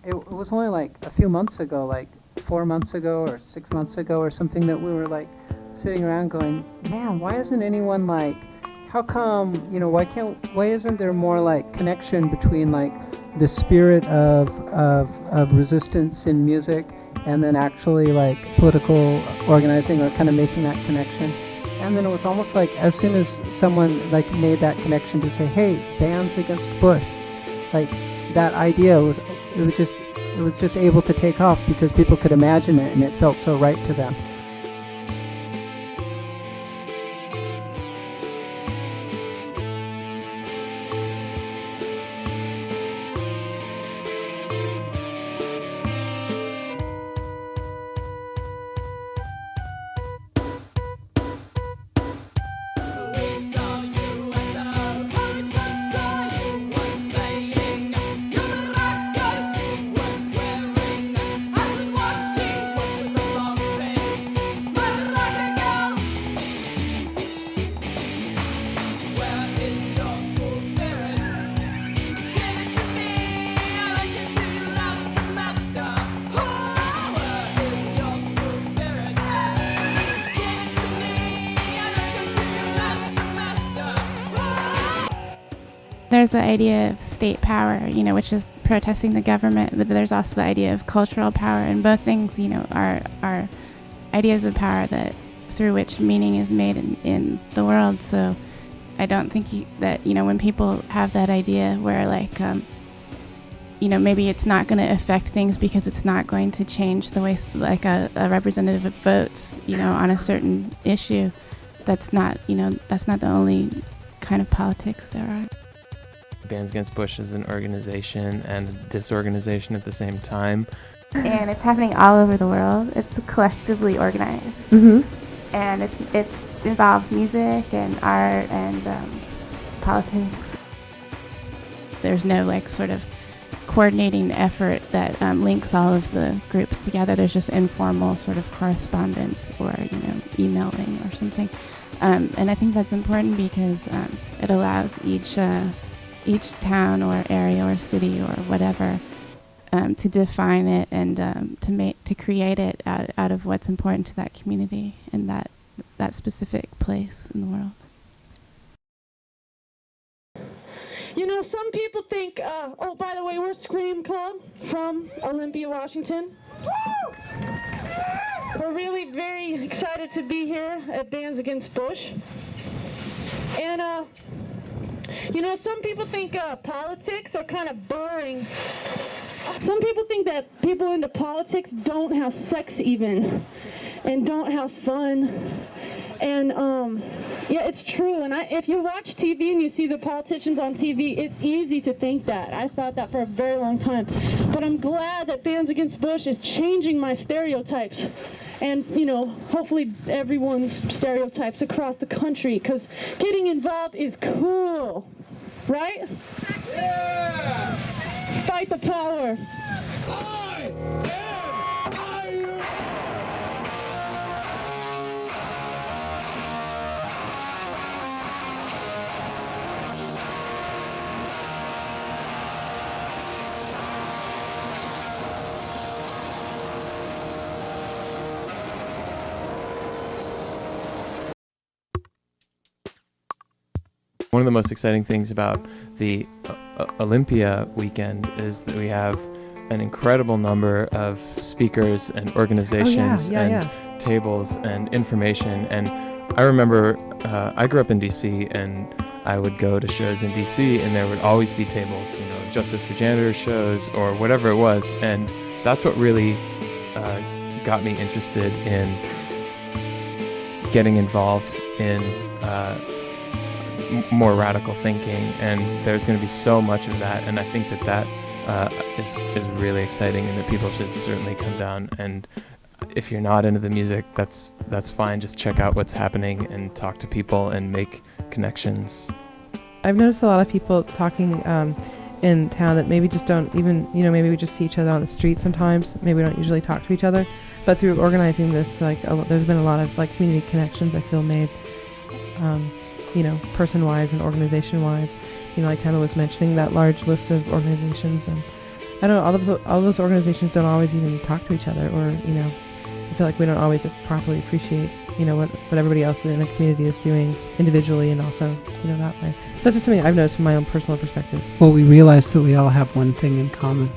it was only like a few months ago, like 4 months ago or 6 months ago or something, that we were like sitting around going, man, why isn't anyone like, how come, why isn't there more like connection between like the spirit of resistance in music and then actually like political organizing, or kind of making that connection? And then it was almost like as soon as someone like made that connection to say, hey, bands against Bush, like that idea was just able to take off because people could imagine it and it felt so right to them. There's the idea of state power, which is protesting the government, but there's also the idea of cultural power, and both things, are ideas of power that through which meaning is made in the world. So I don't think that when people have that idea where like maybe it's not going to affect things because it's not going to change the way like a representative votes on a certain issue, that's not the only kind of politics there are. Bands Against Bush is an organization and a disorganization at the same time. And it's happening all over the world. It's collectively organized. Mm-hmm. And it involves music and art and politics. There's no like sort of coordinating effort that links all of the groups together. There's just informal sort of correspondence or emailing or something. And I think that's important because it allows each town or area or city or whatever to define it and to create it out of what's important to that community and that specific place in the world. Some people think, oh, by the way, we're Scream Club from Olympia, Washington. We're really very excited to be here at Bands Against Bush. And some people think politics are kind of boring. Some people think that people into politics don't have sex even, and don't have fun. And yeah, it's true. And if you watch TV and you see the politicians on TV, it's easy to think that. I thought that for a very long time. But I'm glad that Bands Against Bush is changing my stereotypes. And, hopefully everyone's stereotypes across the country, because getting involved is cool. Right? Yeah! Fight the power. I am iron. One of the most exciting things about the Olympia weekend is that we have an incredible number of speakers and organizations tables and information. And I remember I grew up in DC, and I would go to shows in DC, and there would always be tables, Justice for Janitor shows or whatever it was. And that's what really got me interested in getting involved in more radical thinking, and there's going to be so much of that, and I think that is really exciting, and that people should certainly come down. And if you're not into the music, that's fine. Just check out what's happening and talk to people and make connections. I've noticed a lot of people talking in town that maybe just don't even, maybe we just see each other on the street sometimes. Maybe we don't usually talk to each other, but through organizing this, there's been a lot of community connections I feel made. Person-wise and organization-wise. Like Themba was mentioning, that large list of organizations, and I don't know, all those organizations don't always even talk to each other, or, you know, I feel like we don't always properly appreciate, you know, what everybody else in a community is doing individually and also, you know, that way. So that's just something I've noticed from my own personal perspective. Well, we realized that we all have one thing in common.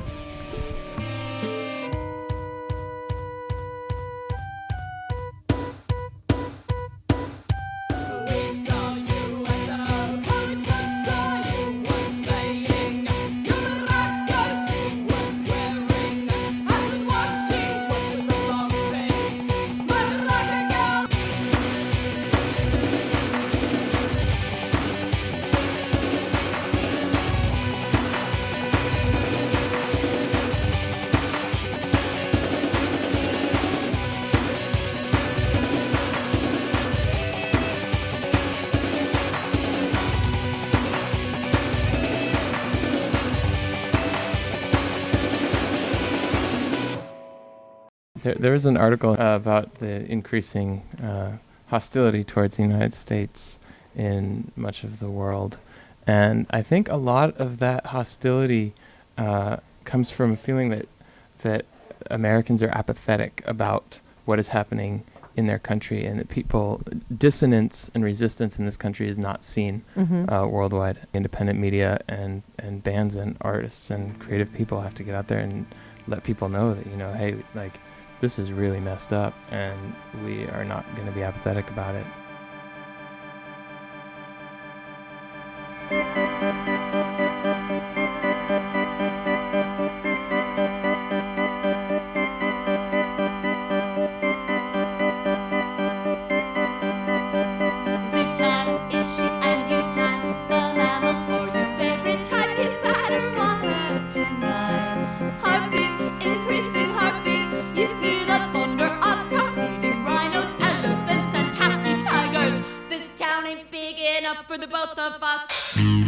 There was an article about the increasing hostility towards the United States in much of the world. And I think a lot of that hostility comes from a feeling that Americans are apathetic about what is happening in their country, and that dissonance and resistance in this country is not seen worldwide. Independent media and bands and artists and creative people have to get out there and let people know that, you know, hey, like, this is really messed up, and we are not going to be apathetic about it. Zoo time, is she and you time? The mammals for your favorite type. You better want her tonight. Heartbeat, increasing heartbeat. You hear the thunder of stampeding rhinos, elephants, and tacky tigers. This town ain't big enough for the both of us.